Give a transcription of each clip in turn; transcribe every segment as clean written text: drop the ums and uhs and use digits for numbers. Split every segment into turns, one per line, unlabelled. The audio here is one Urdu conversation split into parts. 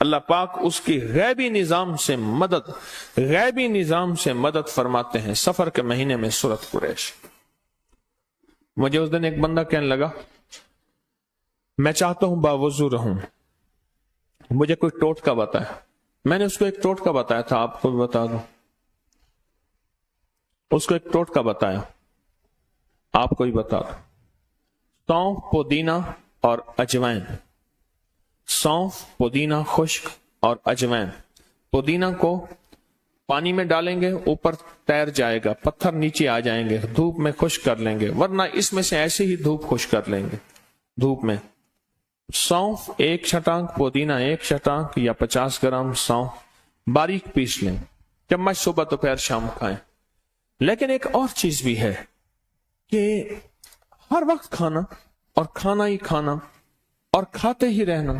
اللہ پاک اس کی غیبی نظام سے مدد فرماتے ہیں سفر کے مہینے میں سورۃ قریش۔ مجھے اس دن ایک بندہ کہنے لگا میں چاہتا ہوں باوضو رہوں، مجھے کوئی ٹوٹکا بتایا۔ میں نے اس کو ایک ٹوٹکا بتایا تھا، آپ کو بھی بتا دوں، اس کو ایک ٹوٹکا بتایا، آپ کو بھی بتا دوں۔ سونف، پودینہ اور اجوائن، سونف، پودینہ خشک اور اجوائن۔ پودینہ کو پانی میں ڈالیں گے اوپر تیر جائے گا، پتھر نیچے آ جائیں گے، دھوپ میں خشک کر لیں گے، ورنہ اس میں سے ایسے ہی دھوپ خشک کر لیں گے دھوپ میں۔ سونف 1 چھٹانک، پودینہ 1 چھٹانک یا 50 گرام سونف باریک پیس لیں، چمچ صبح دوپہر شام کھائیں۔ لیکن ایک اور چیز بھی ہے کہ ہر وقت کھانا اور کھانا ہی کھانا اور کھاتے ہی رہنا،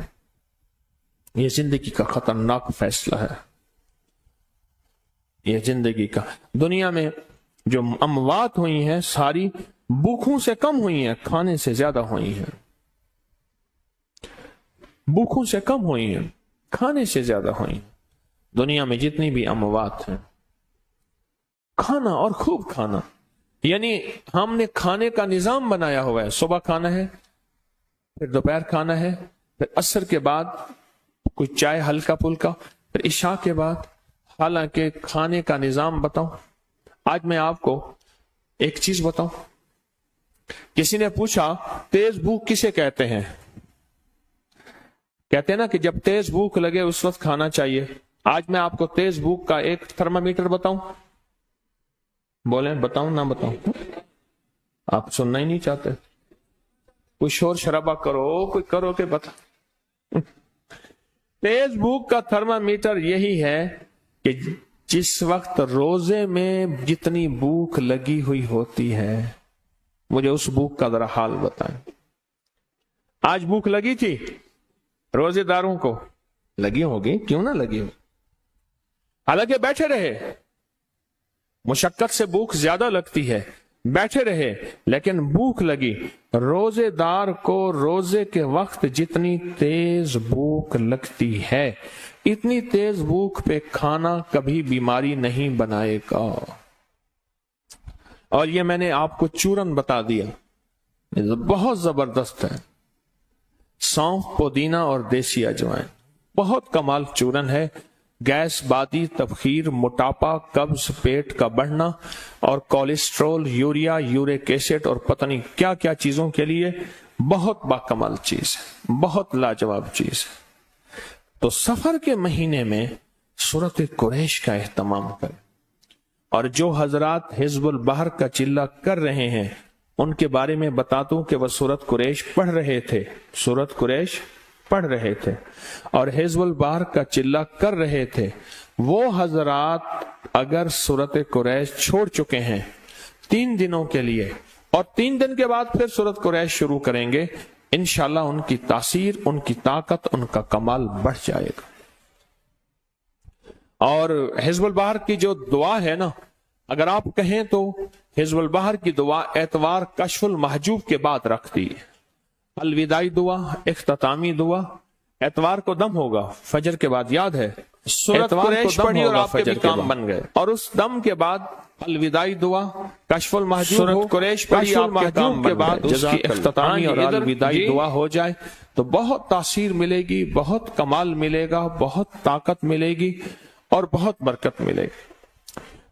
یہ زندگی کا خطرناک فیصلہ ہے۔ یہ زندگی کا، دنیا میں جو اموات ہوئی ہیں ساری بھوکوں سے کم ہوئی ہیں، کھانے سے زیادہ ہوئی ہیں۔ بھوکوں سے کم ہوئی ہیں، کھانے سے زیادہ ہوئی ہیں۔ دنیا میں جتنی بھی اموات ہیں، کھانا اور خوب کھانا، یعنی ہم نے کھانے کا نظام بنایا ہوا ہے، صبح کھانا ہے، پھر دوپہر کھانا ہے، پھر عصر کے بعد کوئی چائے ہلکا پھلکا، پھر عشاء کے بعد۔ حالانکہ کھانے کا نظام بتاؤں، آج میں آپ کو ایک چیز بتاؤں۔ کسی نے پوچھا تیز بھوک کسے کہتے ہیں؟ کہتے ہیں نا کہ جب تیز بھوک لگے اس وقت کھانا چاہیے۔ آج میں آپ کو تیز بھوک کا ایک تھرمامیٹر بتاؤں، بولیں بتاؤں نہ بتاؤں؟ آپ سننا ہی نہیں چاہتے، کوئی شور شرابہ کرو، کوئی کرو کہ بتا۔ تیز بھوک کا تھرمامیٹر یہی ہے کہ جس وقت روزے میں جتنی بھوک لگی ہوئی ہوتی ہے، مجھے اس بھوک کا ذرا حال بتائیں۔ آج بھوک لگی تھی، روزے داروں کو لگی ہوگی، کیوں نہ لگی ہو، حالانکہ بیٹھے رہے، مشقت سے بھوک زیادہ لگتی ہے، بیٹھے رہے لیکن بھوک لگی۔ روزے دار کو روزے کے وقت جتنی تیز بھوک لگتی ہے، اتنی تیز بھوک پہ کھانا کبھی بیماری نہیں بنائے گا۔ اور یہ میں نے آپ کو چورن بتا دیا، بہت زبردست ہے۔ سونف، پودینہ اور دیسی اجوائن بہت کمال چورن ہے۔ گیس، بادی، تبخیر، موٹاپا، قبض، پیٹ کا بڑھنا اور کولیسٹرول، یوریا، یورک ایسڈ اور پتہ نہیں کیا کیا چیزوں کے لیے بہت باکمال چیز ہے، بہت لاجواب چیز ہے۔ تو سفر کے مہینے میں سورۃ قریش کا اہتمام کریں۔ اور جو حضرات حزب البحر کا چلہ کر رہے ہیں ان کے بارے میں بتا دوں کہ وہ سورۃ قریش پڑھ رہے تھے، سورۃ قریش پڑھ رہے تھے اور حزب البحر کا چلہ کر رہے تھے۔ وہ حضرات اگر سورۃ قریش چھوڑ چکے ہیں 3 دنوں کے لیے اور 3 دن کے بعد پھر سورۃ قریش شروع کریں گے، انشاءاللہ ان کی تاثیر، ان کی طاقت، ان کا کمال بڑھ جائے گا۔ اور حزب البحر کی جو دعا ہے نا، اگر آپ کہیں تو حزب البحر کی دعا اتوار کشف المحجوب کے بعد رکھتی ہے۔ الوداعی دعا، اختتامی دعا، اتوار کو دم ہوگا، فجر کے بعد یاد ہے سورۃ قریش پڑھی اور آپ کے بھی کام بن گئے، اور اس دم کے بعد الوداعی دعا، کشف المحجوب، سورۃ قریش پڑھی، آپ کے کام کے بعد اس کی اختتامی اور الوداعی دعا ہو جائے تو بہت تاثیر ملے گی، بہت کمال ملے گا، بہت طاقت ملے گی اور بہت برکت ملے گی۔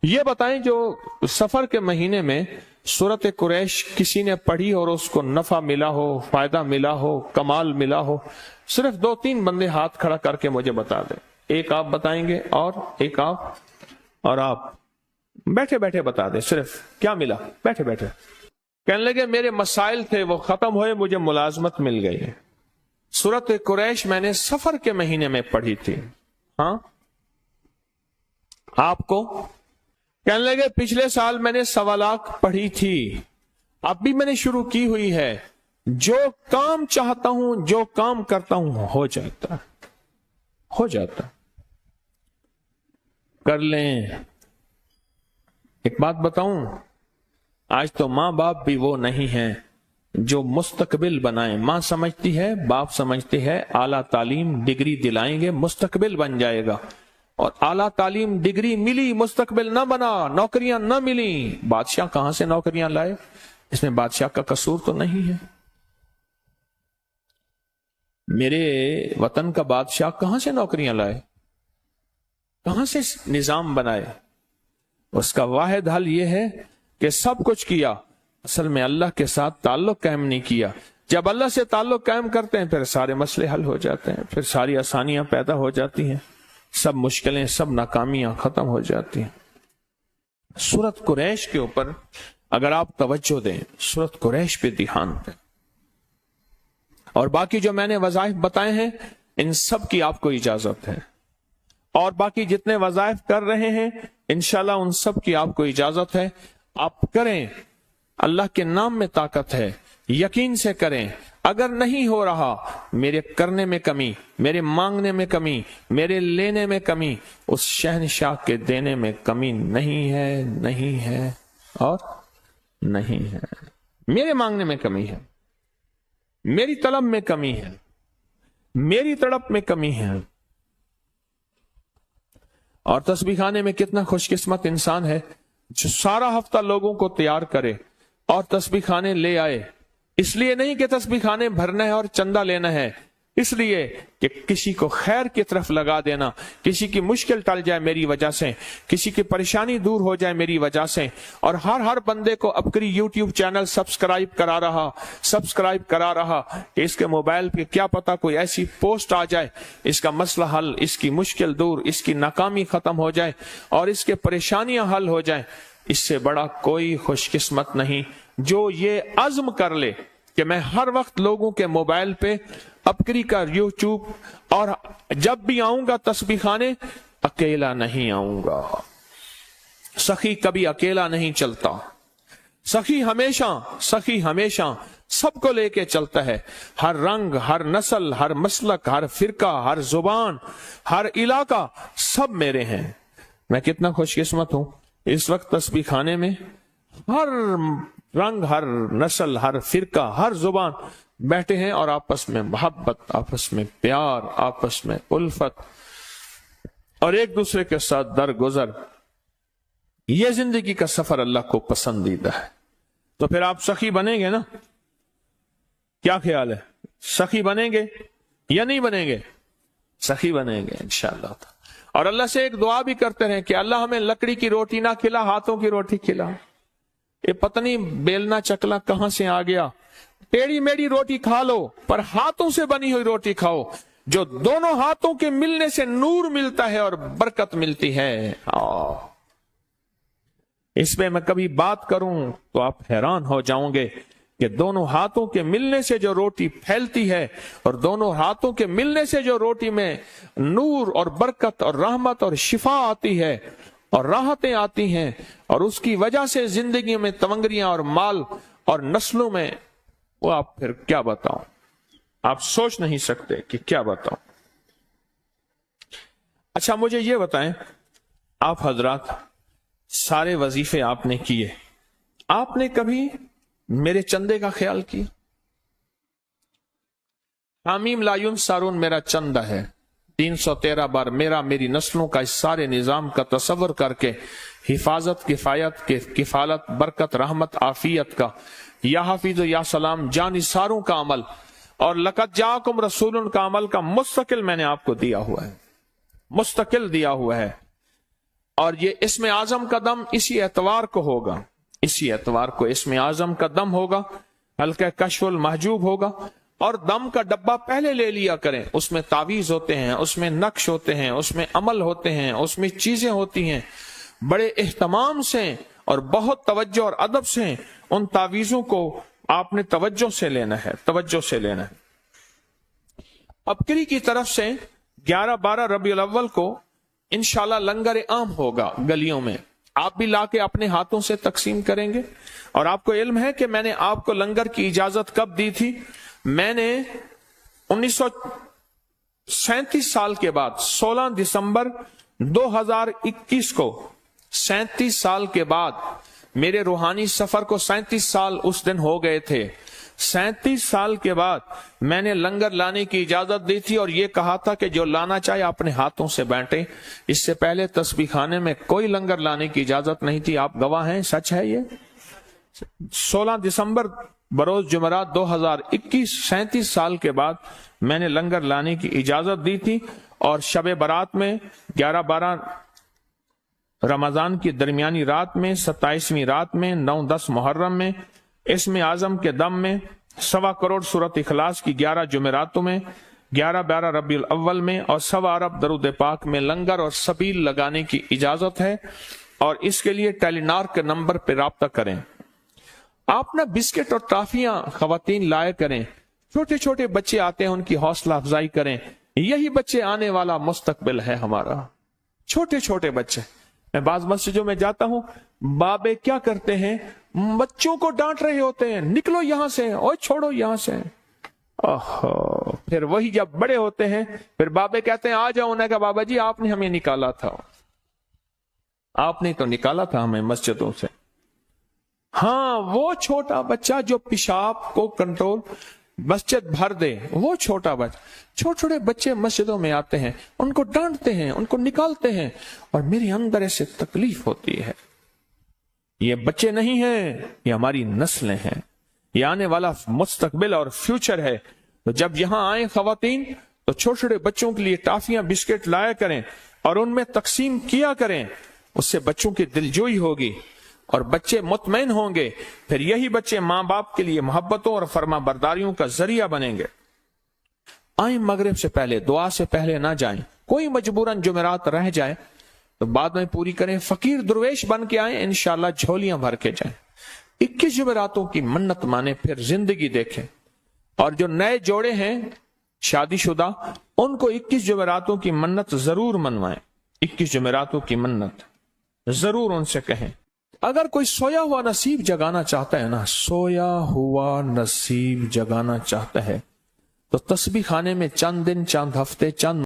یہ بتائیں جو سفر کے مہینے میں سورۃ قریش کسی نے پڑھی اور اس کو نفع ملا ہو، فائدہ ملا ہو، کمال ملا ہو، صرف 2-3 بندے ہاتھ کھڑا کر کے مجھے بتا دیں۔ ایک آپ بتائیں گے اور ایک آپ، اور آپ بیٹھے بیٹھے بتا دیں صرف کیا ملا، بیٹھے بیٹھے کہنے لگے میرے مسائل تھے وہ ختم ہوئے، مجھے ملازمت مل گئی۔ سورۃ قریش میں نے سفر کے مہینے میں پڑھی تھی۔ ہاں آپ کو کہنے لگے پچھلے سال میں نے 1.25 لاکھ پڑھی تھی، اب بھی میں نے شروع کی ہوئی ہے، جو کام چاہتا ہوں، جو کام کرتا ہوں ہو جاتا، ہو جاتا، کر لیں۔ ایک بات بتاؤں، آج تو ماں باپ بھی وہ نہیں ہیں جو مستقبل بنائیں. ماں سمجھتی ہے، باپ سمجھتے ہیں اعلیٰ تعلیم ڈگری دلائیں گے مستقبل بن جائے گا، اور اعلیٰ تعلیم ڈگری ملی مستقبل نہ بنا، نوکریاں نہ ملی. بادشاہ کہاں سے نوکریاں لائے؟ اس میں بادشاہ کا قصور تو نہیں ہے. میرے وطن کا بادشاہ کہاں سے نوکریاں لائے؟ کہاں سے نظام بنائے؟ اس کا واحد حل یہ ہے کہ سب کچھ کیا، اصل میں اللہ کے ساتھ تعلق قائم نہیں کیا. جب اللہ سے تعلق قائم کرتے ہیں پھر سارے مسئلے حل ہو جاتے ہیں، پھر ساری آسانیاں پیدا ہو جاتی ہیں، سب مشکلیں، سب ناکامیاں ختم ہو جاتی ہیں. سورۃ قریش کے اوپر اگر آپ توجہ دیں، سورۃ قریش پہ دھیان دیں، اور باقی جو میں نے وظائف بتائے ہیں ان سب کی آپ کو اجازت ہے، اور باقی جتنے وظائف کر رہے ہیں انشاءاللہ ان سب کی آپ کو اجازت ہے. آپ کریں، اللہ کے نام میں طاقت ہے، یقین سے کریں. اگر نہیں ہو رہا، میرے کرنے میں کمی، میرے مانگنے میں کمی، میرے لینے میں کمی، اس شہنشاہ کے دینے میں کمی نہیں ہے، نہیں ہے اور نہیں ہے. میرے مانگنے میں کمی ہے، میری طلب میں کمی ہے، میری تڑپ میں کمی ہے. اور تسبیح خانے میں کتنا خوش قسمت انسان ہے جو سارا ہفتہ لوگوں کو تیار کرے اور تسبیح خانے لے آئے. اس لیے نہیں کہ تسبیح خانے بھرنا ہے اور چندہ لینا ہے، اس لیے کہ کسی کو خیر کی طرف لگا دینا، کسی کی مشکل ٹل جائے میری وجہ سے، کسی کی پریشانی دور ہو جائے میری وجہ سے. اور ہر بندے کو اپنی یوٹیوب چینل سبسکرائب کرا رہا کہ اس کے موبائل پہ کیا پتا کوئی ایسی پوسٹ آ جائے، اس کا مسئلہ حل، اس کی مشکل دور، اس کی ناکامی ختم ہو جائے اور اس کے پریشانیاں حل ہو جائیں. اس سے بڑا کوئی خوش قسمت نہیں جو یہ عزم کر لے کہ میں ہر وقت لوگوں کے موبائل پہ اپکری کا یوٹیوب، اور جب بھی آؤں گا تسبیح خانے اکیلا نہیں آؤں گا. سخی کبھی اکیلا نہیں چلتا، سخی ہمیشہ سب کو لے کے چلتا ہے. ہر رنگ، ہر نسل، ہر مسلک، ہر فرقہ، ہر زبان، ہر علاقہ، سب میرے ہیں. میں کتنا خوش قسمت ہوں اس وقت تسبیح خانے میں ہر رنگ، ہر نسل، ہر فرقہ، ہر زبان بیٹھے ہیں اور آپس میں محبت، آپس میں پیار، آپس میں الفت اور ایک دوسرے کے ساتھ درگزر. یہ زندگی کا سفر اللہ کو پسندیدہ ہے. تو پھر آپ سخی بنیں گے نا؟ کیا خیال ہے؟ سخی بنیں گے یا نہیں بنیں گے؟ سخی بنیں گے انشاءاللہ. اور اللہ سے ایک دعا بھی کرتے رہیں کہ اللہ ہمیں لکڑی کی روٹی نہ کھلا، ہاتھوں کی روٹی کھلا. یہ پتہ نہیں بیلنا چکلا کہاں سے آ گیا. ٹیڑھی میڑھی روٹی کھا لو پر ہاتھوں سے بنی ہوئی روٹی کھاؤ، جو دونوں ہاتھوں کے ملنے سے نور ملتا ہے اور برکت ملتی ہے. اس میں کبھی بات کروں تو آپ حیران ہو جاؤں گے کہ دونوں ہاتھوں کے ملنے سے جو روٹی پھیلتی ہے اور دونوں ہاتھوں کے ملنے سے جو روٹی میں نور اور برکت اور رحمت اور شفا آتی ہے اور راحتیں آتی ہیں، اور اس کی وجہ سے زندگی میں تونگریاں اور مال اور نسلوں میں، وہ آپ پھر کیا بتاؤں، آپ سوچ نہیں سکتے کہ کیا بتاؤں. اچھا مجھے یہ بتائیں، آپ حضرات سارے وظیفے آپ نے کیے، آپ نے کبھی میرے چندے کا خیال کیا؟ حامیم لا ینصرون میرا چندہ ہے، 313 بار میری نسلوں کا اس سارے نظام کا تصور کر کے حفاظت، کفایت، کفالت، برکت، رحمت، عافیت کا، یا حافظ و یا سلام، جان نثاروں کا عمل اور لقد جاءکم رسول کا عمل کا مستقل میں نے آپ کو دیا ہوا ہے، مستقل دیا ہوا ہے. اور یہ اسم اعظم کا دم اسی اتوار کو ہوگا، اسی اتوار کو اسم اعظم کا دم ہوگا، حلقہ کشف المحجوب ہوگا. اور دم کا ڈبہ پہلے لے لیا کریں، اس میں تعویذ ہوتے ہیں، اس میں نقش ہوتے ہیں، اس میں عمل ہوتے ہیں، اس میں چیزیں ہوتی ہیں. بڑے اہتمام سے اور بہت توجہ اور ادب سے ان تعویذوں کو آپ نے توجہ سے لینا ہے، توجہ سے لینا ہے. اپکری کی طرف سے 11-12 ربیع الاول کو انشاءاللہ لنگر عام ہوگا گلیوں میں، آپ بھی لا کے اپنے ہاتھوں سے تقسیم کریں گے. اور آپ کو علم ہے کہ میں نے آپ کو لنگر کی اجازت کب دی تھی؟ میں نے 1937 سال کے بعد 16 دسمبر 2021 کو 37 سال کے بعد میرے روحانی سفر کو 37 سال اس دن ہو گئے تھے. 37 سال کے بعد میں نے لنگر لانے کی اجازت دی تھی اور یہ کہا تھا کہ جو لانا چاہے اپنے ہاتھوں سے بانٹے. اس سے پہلے تسبیح خانے میں کوئی لنگر لانے کی اجازت نہیں تھی. آپ گواہ ہیں, سچ ہے یہ. 16 دسمبر بروز جمعرات 2021 37 سال کے بعد میں نے لنگر لانے کی اجازت دی تھی. اور شب برات میں 11-12 رمضان کی درمیانی رات میں, 27ویں رات میں, 9-10 محرم میں, اسم اعظم کے دم میں, 1.25 کروڑ سورت اخلاص کی 11 جمعراتوں میں, 11-12 ربیع الاول میں اور 1.25 ارب درود پاک میں لنگر اور سبیل لگانے کی اجازت ہے. اور اس کے لیے ٹیلی نار کے نمبر پہ رابطہ کریں. آپ نہ بسکٹ اور ٹافیاں خواتین لائے کریں. چھوٹے چھوٹے بچے آتے ہیں, ان کی حوصلہ افزائی کریں. یہی بچے آنے والا مستقبل ہے ہمارا. چھوٹے چھوٹے بچے. میں بعض مسجدوں میں جاتا ہوں, بابے کیا کرتے ہیں, بچوں کو ڈانٹ رہے ہوتے ہیں, نکلو یہاں سے, اور چھوڑو یہاں سے. پھر وہی جب بڑے ہوتے ہیں پھر بابے کہتے ہیں آ جاؤ. انہیں کہا بابا جی آپ نے ہمیں نکالا تھا, آپ نے تو نکالا تھا ہمیں مسجدوں سے. ہاں وہ چھوٹا بچہ جو پیشاب کو کنٹرول مسجد بھر دے, وہ چھوٹا بچہ. چھوٹے چھوٹے بچے مسجدوں میں آتے ہیں, ان کو ڈانٹتے ہیں, ان کو نکالتے ہیں, اور میرے اندر ایسے تکلیف ہوتی ہے. یہ بچے نہیں ہیں, یہ ہماری نسلیں ہیں, یہ آنے والا مستقبل اور فیوچر ہے. تو جب یہاں آئیں خواتین تو چھوٹے چھوٹے بچوں کے لیے ٹافیاں بسکٹ لایا کریں اور ان میں تقسیم کیا کریں. اس سے بچوں کی دلجوئی ہوگی اور بچے مطمئن ہوں گے. پھر یہی بچے ماں باپ کے لیے محبتوں اور فرما برداریوں کا ذریعہ بنیں گے. آئیں مغرب سے پہلے, دعا سے پہلے نہ جائیں. کوئی مجبوراً جمعرات رہ جائے تو بعد میں پوری کریں. فقیر درویش بن کے آئیں, انشاءاللہ جھولیاں بھر کے جائیں. 21 جمعراتوں کی منت مانیں, پھر زندگی دیکھیں. اور جو نئے جوڑے ہیں شادی شدہ, ان کو 21 جمعراتوں کی منت ضرور منوائیں. 21 جمعراتوں کی منت ضرور ان سے کہیں. اگر کوئی سویا ہوا نصیب جگانا چاہتا ہے نا, سویا ہوا نصیب جگانا چاہتا ہے, تو تسبیح خانے میں چند دن, چند ہفتے, چند